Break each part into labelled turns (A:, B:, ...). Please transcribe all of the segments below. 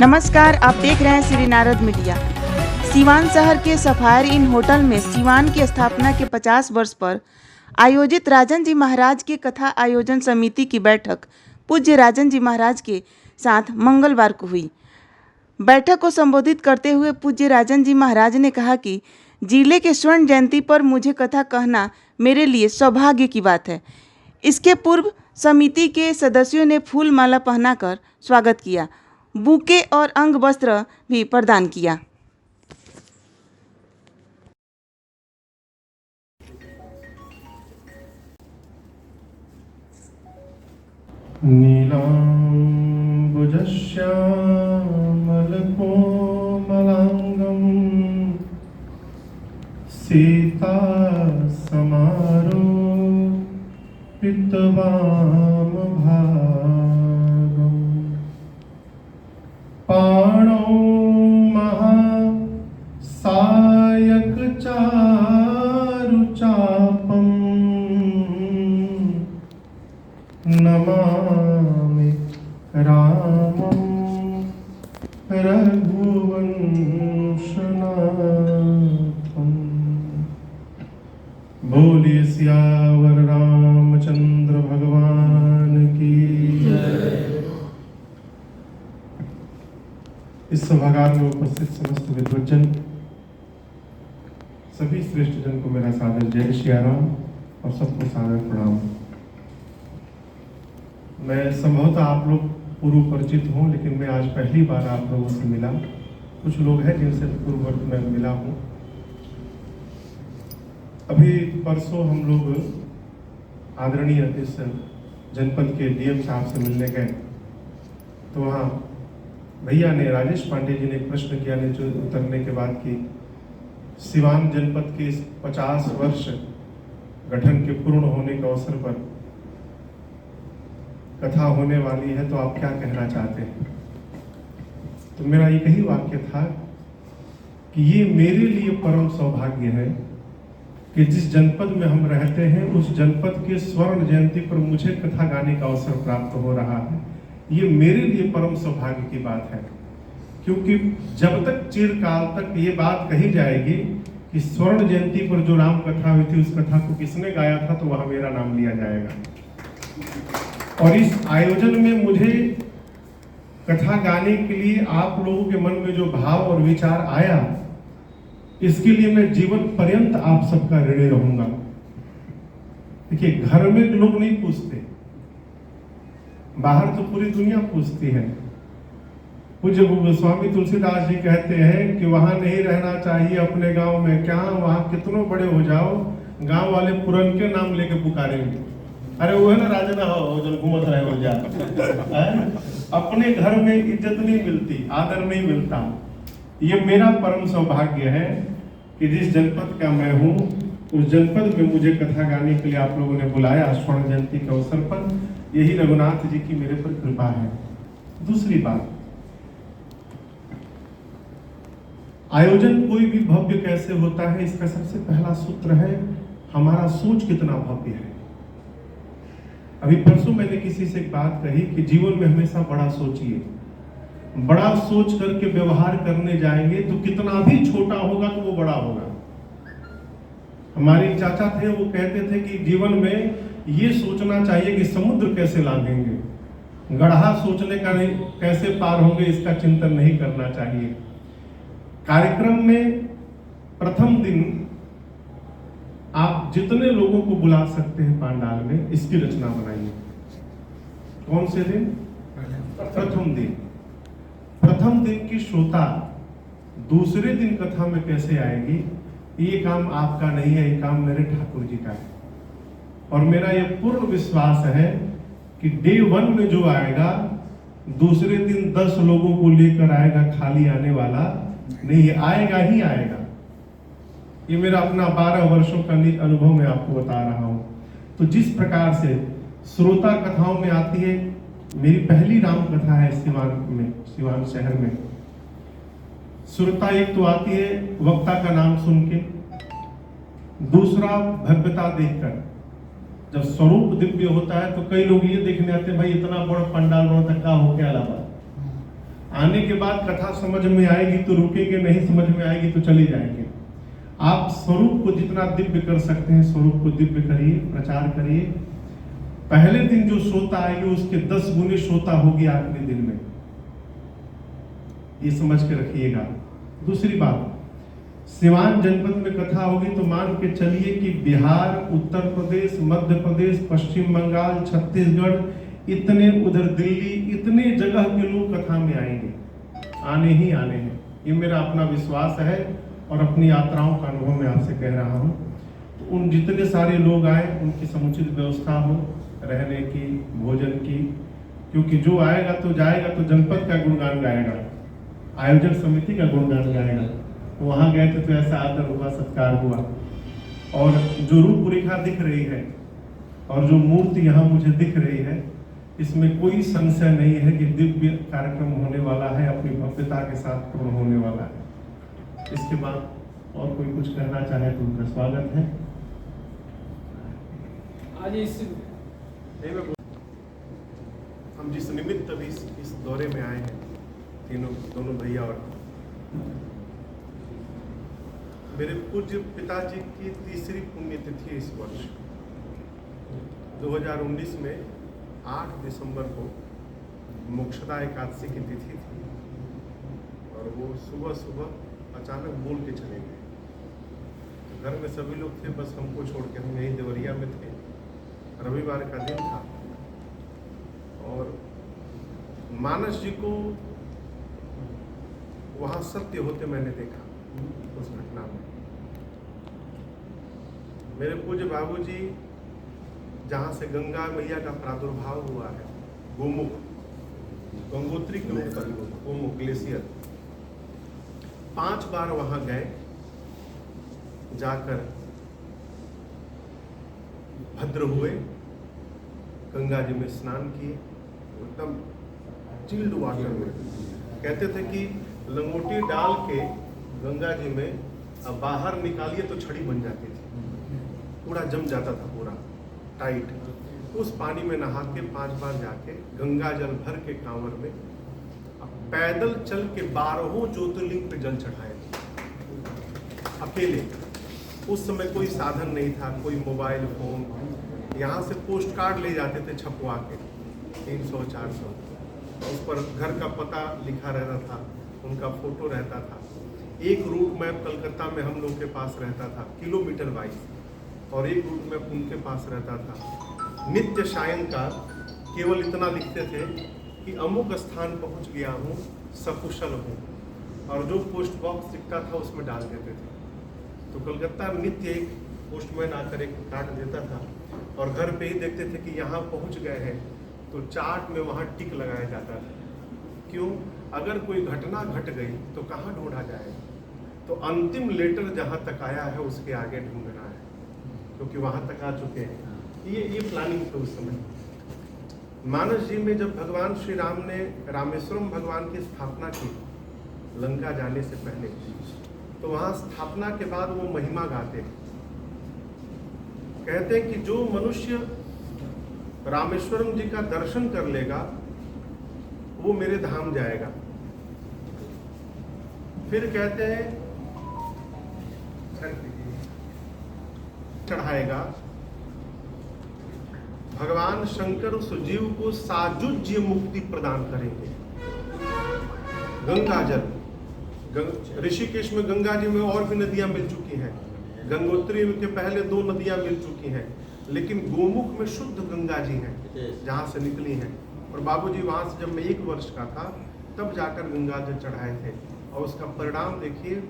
A: नमस्कार, आप देख रहे हैं श्री नारद मीडिया। सीवान शहर के सफायर इन होटल में सीवान की स्थापना के 50 वर्ष पर आयोजित राजन जी महाराज की कथा आयोजन समिति की बैठक पूज्य राजन जी महाराज के साथ मंगलवार को हुई। बैठक को संबोधित करते हुए पूज्य राजन जी महाराज ने कहा कि जिले के स्वर्ण जयंती पर मुझे कथा कहना मेरे लिए सौभाग्य की बात है। इसके पूर्व समिति के सदस्यों ने फूल माला पहनाकर स्वागत किया, बुके और अंग वस्त्र भी प्रदान किया।
B: नीलाम्बुजश्यामलकोमलाङ्गं सीता समारोपितवामभागम् पाणौ महासायकचारुचापम् नमामि रामं रघुवंशनाथम्। बोलिए सियावर रामचंद्र भगवान की जय। इस सभागार में उपस्थित समस्त विद्वज्जन, सभी श्रेष्ठ जन को मेरा सादर जय श्री राम और सबको सादर प्रणाम। मैं संभवतः आप लोग पूर्व परिचित हूँ, लेकिन मैं आज पहली बार आप लोगों से मिला। कुछ लोग हैं जिनसे पूर्ववर्त में मिला हूँ। अभी परसों हम लोग आदरणीय इस जनपद के डीएम साहब से मिलने गए, तो वहाँ भैया ने, राजेश पांडे जी ने एक प्रश्न किया नीचे उतरने के बाद कि सिवान जनपद के इस 50 वर्ष गठन के पूर्ण होने के अवसर पर कथा होने वाली है, तो आप क्या कहना चाहते हैं? तो मेरा एक ही वाक्य था कि ये मेरे लिए परम सौभाग्य है कि जिस जनपद में हम रहते हैं उस जनपद के स्वर्ण जयंती पर मुझे कथा गाने का अवसर प्राप्त हो रहा है। ये मेरे लिए परम सौभाग्य की बात है, क्योंकि जब तक चिरकाल तक ये बात कही जाएगी कि स्वर्ण जयंती पर जो राम कथा हुई थी उस कथा को किसने गाया था, तो वहां मेरा नाम लिया जाएगा। और इस आयोजन में मुझे कथा गाने के लिए आप लोगों के मन में जो भाव और विचार आया, इसके लिए मैं जीवन पर्यंत आप सबका ऋणी रहूंगा। देखिए, घर में लोग नहीं पूछते, बाहर तो पूरी दुनिया पूछती है। पूज्य गोस्वामी तुलसीदास जी कहते हैं कि वहां नहीं रहना चाहिए अपने गांव में, क्या वहां कितनों बड़े हो जाओ, गांव वाले पुरन के नाम लेके पुकारेंगे। अरे वो है ना, राजना हो जब घूमत रहे हो जा। अपने घर में इज्जत नहीं मिलती, आदर नहीं मिलता। ये मेरा परम सौभाग्य है कि जिस जनपद का मैं हूँ उस जनपद में मुझे कथा गाने के लिए आप लोगों ने बुलाया स्वर्ण जयंती के अवसर पर। यही रघुनाथ जी की मेरे पर कृपा है। दूसरी बात, आयोजन कोई भी भव्य कैसे होता है, इसका सबसे पहला सूत्र है हमारा सोच कितना भव्य है। अभी परसों मैंने किसी से एक बात कही कि जीवन में हमेशा बड़ा सोचिए। बड़ा सोच करके व्यवहार करने जाएंगे तो कितना भी छोटा होगा तो वो बड़ा होगा। हमारे चाचा थे, वो कहते थे कि जीवन में ये सोचना चाहिए कि समुद्र कैसे लांघेंगे, गढ़ा सोचने का नहीं, कैसे पार होंगे इसका चिंतन नहीं करना चाहिए। कार्यक्रम में प्रथम दिन आप जितने लोगों को बुला सकते हैं पांडाल में, इसकी रचना बनाइए। कौन से दिन? प्रथम दिन। प्रथम दिन की श्रोता दूसरे दिन कथा में कैसे आएगी, ये काम आपका नहीं है, ये काम मेरे ठाकुर जी का है। और मेरा ये पूर्ण विश्वास है कि डे 1 में जो आएगा दूसरे दिन 10 लोगों को लेकर आएगा, खाली आने वाला नहीं, आएगा ही आएगा। ये मेरा अपना 12 वर्षों का अनुभव मैं आपको बता रहा हूं। तो जिस प्रकार से श्रोता कथाओं में आती है, मेरी पहली राम कथा है सिवान शहर में। श्रोता एक तो आती है वक्ता का नाम सुन के, दूसरा भव्यता देखकर। जब स्वरूप दिव्य होता है तो कई लोग ये देखने आते हैं भाई इतना बड़ा पंडाल बना था, क्या हो क्या अलावा। आने के बाद कथा समझ में आएगी तो रुकेंगे, नहीं समझ में आएगी तो चले जाएंगे। आप स्वरूप को जितना दिव्य कर सकते हैं स्वरूप को दिव्य करिए, प्रचार करिए। पहले दिन जो श्रोता आएगी उसके 10 गुने श्रोता होगी आखिरी दिन में, ये समझ के रखिएगा। दूसरी बात, सिवान जनपद में कथा होगी तो मान के चलिए कि बिहार, उत्तर प्रदेश, मध्य प्रदेश, पश्चिम बंगाल, छत्तीसगढ़, इतने उधर दिल्ली, इतने जगह के लोग कथा में आएंगे, आने ही आने हैं। ये मेरा अपना विश्वास है और अपनी यात्राओं का अनुभव मैं आपसे कह रहा हूँ। तो उन जितने सारे लोग आए उनकी समुचित व्यवस्था हो, रहने की, भोजन की, क्योंकि जो आएगा तो जाएगा तो जनपद का गुणगान गाएगा, आयोजक समिति का गुणगान गाएगा। वहाँ गए थे तो ऐसा आदर हुआ, सत्कार हुआ। और जो रूपरेखा दिख रही है और जो मूर्ति यहाँ मुझे दिख रही है, इसमें कोई संशय नहीं है कि दिव्य कार्यक्रम होने वाला है, अपनी भव्यता के साथ पूर्ण होने वाला है। इसके बाद और कोई कुछ कहना चाहे तो उनका स्वागत है।
C: आज
B: हम जिस निमित्त अभी इस दौरे में आए हैं, दोनों भैया और मेरे पूज्य पिताजी की तीसरी पुण्यतिथि इस वर्ष 2019 में 8 दिसंबर को मोक्षदा एकादशी की तिथि थी और वो सुबह सुबह अचानक बोल के चले गए। तो घर में सभी लोग थे, बस हमको छोड़ के, हम यहीं देवरिया में थे। रविवार का दिन था और मानस जी को वहां सत्य होते मैंने देखा उस घटना में। मेरे पूज्य बाबूजी, जहां से गंगा मैया का प्रादुर्भाव हुआ है, गोमुख, गंगोत्री के ऊपर गोमुख ग्लेशियर, 5 बार वहां गए, जाकर भद्र हुए, गंगा जी में स्नान किए, एकदम चिल्ड वाटर में। कहते थे कि लंगोटी डाल के गंगा जी में अब बाहर निकालिए तो छड़ी बन जाती थी, पूरा जम जाता था, पूरा टाइट। उस पानी में नहा के 5 बार जाके गंगा जल भर के कांवर में पैदल चल के 12 ज्योतिर्लिंग पे जल चढ़ाए अकेले। उस समय कोई साधन नहीं था, कोई मोबाइल फोन। यहाँ से पोस्ट कार्ड ले जाते थे छपवा के 300-400, उस पर घर का पता लिखा रहता था, उनका फोटो रहता था। एक रूट मैप कलकत्ता में हम लोग के पास रहता था किलोमीटर वाइज, और एक रूट मैप उनके पास रहता था। नित्य सायंकाल केवल इतना लिखते थे कि अमुक स्थान पहुंच गया हूँ, सकुशल हूँ, और जो पोस्ट बॉक्स दिखता था उसमें डाल देते थे। तो कलकत्ता में नित्य एक पोस्टमैन आकर एक कार्ड देता था और घर पे ही देखते थे कि यहाँ पहुँच गए हैं, तो चार्ट में वहाँ टिक लगाया जाता था। क्यों? अगर कोई घटना घट गई तो कहाँ ढूंढा जाए? तो अंतिम लेटर जहाँ तक आया है उसके आगे ढूंढना है, क्योंकि वहाँ तक आ चुके हैं। ये प्लानिंग थी उस समय। मानस जी में जब भगवान श्री राम ने रामेश्वरम भगवान की स्थापना की लंका जाने से पहले, तो वहाँ स्थापना के बाद वो महिमा गाते हैं। कहते हैं कि जो मनुष्य रामेश्वरम जी का दर्शन कर लेगा वो मेरे धाम जाएगा। फिर कहते हैं चढ़ाएगा, भगवान शंकर उस जीव को साजुज्य मुक्ति प्रदान करेंगे। गंगा जल, ऋषिकेश में गंगा जी में और भी नदियां मिल चुकी हैं, गंगोत्री के पहले 2 नदियां मिल चुकी हैं, लेकिन गोमुख में शुद्ध गंगा जी हैं जहां से निकली हैं। और बाबूजी वहां से जब मैं 1 वर्ष का था तब जाकर गंगा जल चढ़ाए थे, और उसका परिणाम देखिए।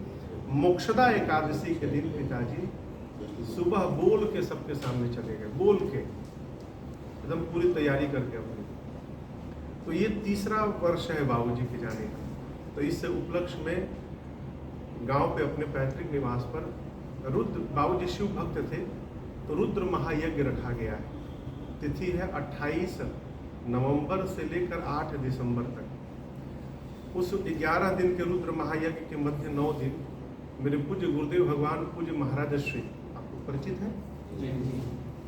B: मोक्षदा एकादशी के दिन पिताजी सुबह बोल के सबके सामने चले गए, बोल के एकदम पूरी तैयारी करके अपनी। तो ये 3रा वर्ष है बाबूजी के जाने का। तो इस उपलक्ष्य में गांव पे अपने पैतृक निवास पर रुद्र, बाबूजी शिव भक्त थे, तो रुद्र महायज्ञ रखा गया है। तिथि है 28 नवंबर से लेकर 8 दिसंबर तक। उस 11 दिन के रुद्र महायज्ञ के मध्य 9 दिन मेरे पूज्य गुरुदेव भगवान पूज्य महाराज श्री, आपको परिचित है?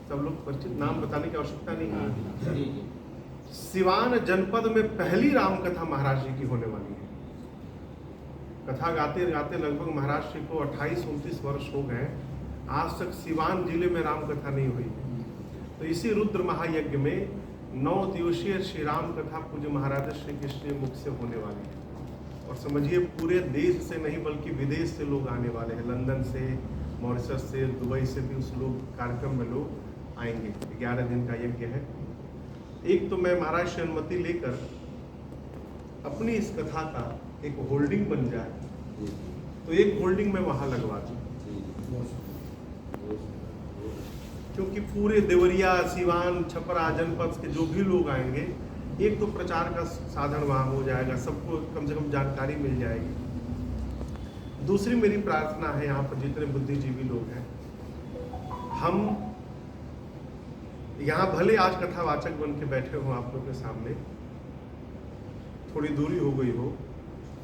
B: सब लोग परिचित, नाम बताने की आवश्यकता नहीं है। सिवान जनपद में पहली राम कथा महाराज जी की होने वाली है। कथा गाते गाते लगभग महाराज जी को 28-29 वर्ष हो गए, आज तक सिवान जिले में राम कथा नहीं हुई। तो इसी रुद्र महायज्ञ में 9 दिवसीय श्री राम कथा पूज्य महाराज श्री कृष्ण मुख से होने वाली है। और समझिए पूरे देश से नहीं बल्कि विदेश से लोग आने वाले हैं, लंदन से, मॉरिशस से, दुबई से भी उस लोग कार्यक्रम में लोग आएंगे। 11 दिन का यज्ञ है। एक तो मैं महाराज से अनुमति लेकर अपनी इस कथा का एक होल्डिंग बन जाए तो एक होल्डिंग मैं वहां लगवा दूं, क्योंकि पूरे देवरिया, सिवान, छपरा जनपद के जो भी लोग आएंगे, एक तो प्रचार का साधन वहाँ हो जाएगा, सबको कम से कम जानकारी मिल जाएगी। दूसरी मेरी प्रार्थना है, यहाँ पर जितने बुद्धिजीवी लोग हैं, हम यहाँ भले आज कथावाचक बन के बैठे हो आप लोग के सामने, थोड़ी दूरी हो गई हो,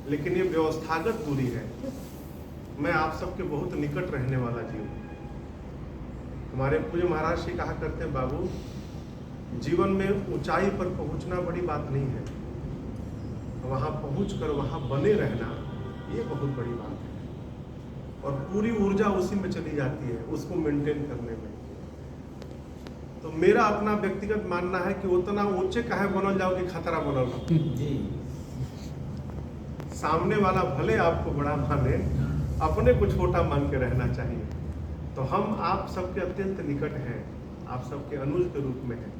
B: लेकिन ये व्यवस्थागत दूरी है। मैं आप सबके बहुत निकट रहने वाला जीव। हमारे पूज्य महाराज जी कहा करते हैं, बाबू जीवन में ऊंचाई पर पहुंचना बड़ी बात नहीं है, वहां पहुंचकर वहां बने रहना ये बहुत बड़ी बात है। और पूरी ऊर्जा उसी में चली जाती है, उसको मेंटेन करने में। तो मेरा अपना व्यक्तिगत मानना है कि उतना ऊंचे काहे बनल जाओ कि खतरा बनल हो। सामने वाला भले आपको बड़ा माने, अपने को छोटा मान के रहना चाहिए। तो हम आप सबके अत्यंत निकट हैं, आप सबके अनुज के रूप में हैं।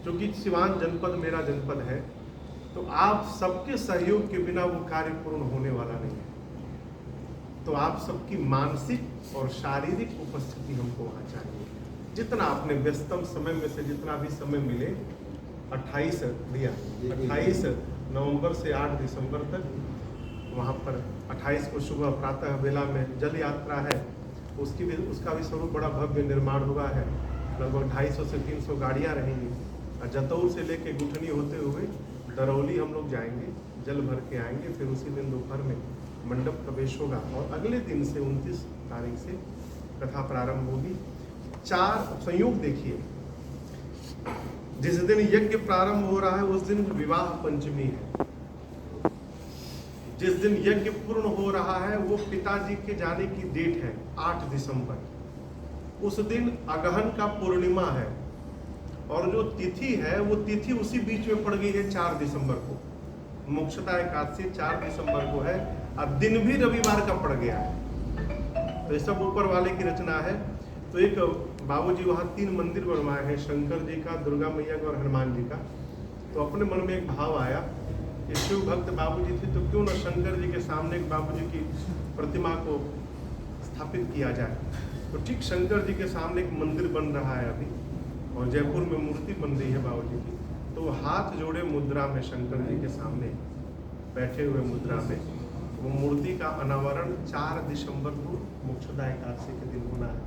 B: क्योंकि सिवान जनपद मेरा जनपद है, तो आप सबके सहयोग के बिना वो कार्य पूर्ण होने वाला नहीं है। तो आप सबकी मानसिक और शारीरिक उपस्थिति हमको वहाँ चाहिए। जितना आपने व्यस्तम समय में से जितना भी समय मिले, 28 नवंबर से 8 दिसंबर तक वहाँ पर 28 को सुबह प्रातः बेला में जल यात्रा है, उसका भी स्वरूप बड़ा भव्य निर्माण हुआ है। लगभग 250 से 300 गाड़ियाँ रहेंगी। और जतौर से लेके गुठनी होते हुए दरौली हम लोग जाएंगे, जल भर के आएंगे। फिर उसी दिन दोपहर में मंडप प्रवेश होगा और अगले दिन से 29 तारीख से कथा प्रारंभ होगी। 4 संयोग देखिए, जिस दिन यज्ञ प्रारंभ हो रहा है उस दिन विवाह पंचमी है। जिस दिन यज्ञ पूर्ण हो रहा है वो पिताजी के जाने की डेट है 8 दिसंबर। उस दिन अगहन का पूर्णिमा है और जो तिथि है वो तिथि उसी बीच में पड़ गई है 4 दिसंबर को। मोक्षदा एकादशी 4 दिसंबर को है और दिन भी रविवार का पड़ गया है। तो ये सब ऊपर वाले की रचना है। तो एक बाबूजी वहाँ 3 मंदिर बनवाए हैं, शंकर जी का, दुर्गा मैया का और हनुमान जी का। तो अपने मन में एक भाव आया कि शिव भक्त बाबूजी थे, तो क्यों न शंकर जी के सामने एक बाबूजी की प्रतिमा को स्थापित किया जाए। तो ठीक शंकर जी के सामने एक मंदिर बन रहा है अभी, और जयपुर में मूर्ति बन रही है बाबूजी की। तो हाथ जोड़े मुद्रा में शंकर जी के सामने बैठे हुए मुद्रा में वो मूर्ति का अनावरण 4 दिसंबर को मोक्षदा एकादशी के दिन होना है।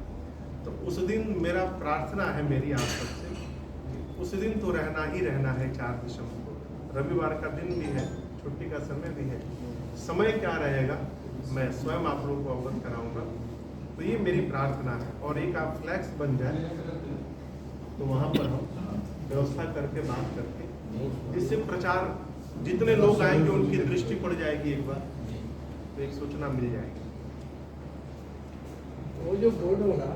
B: तो उस दिन मेरा प्रार्थना है मेरी आप सबसे, उस दिन तो रहना ही रहना है 4 दिसंबर को। रविवार का दिन भी है, छुट्टी का समय भी है। समय क्या रहेगा मैं स्वयं आप लोगों को अवगत कराऊंगा। तो ये मेरी प्रार्थना है। और एक आप फ्लैक्स बन जाए तो वहाँ पर हम व्यवस्था करके बात करके, जिससे प्रचार जितने लोग आएंगे उनकी दृष्टि पड़ जाएगी, एक बार तो एक सूचना मिल जाएगी।
C: वो जो बोर्ड होगा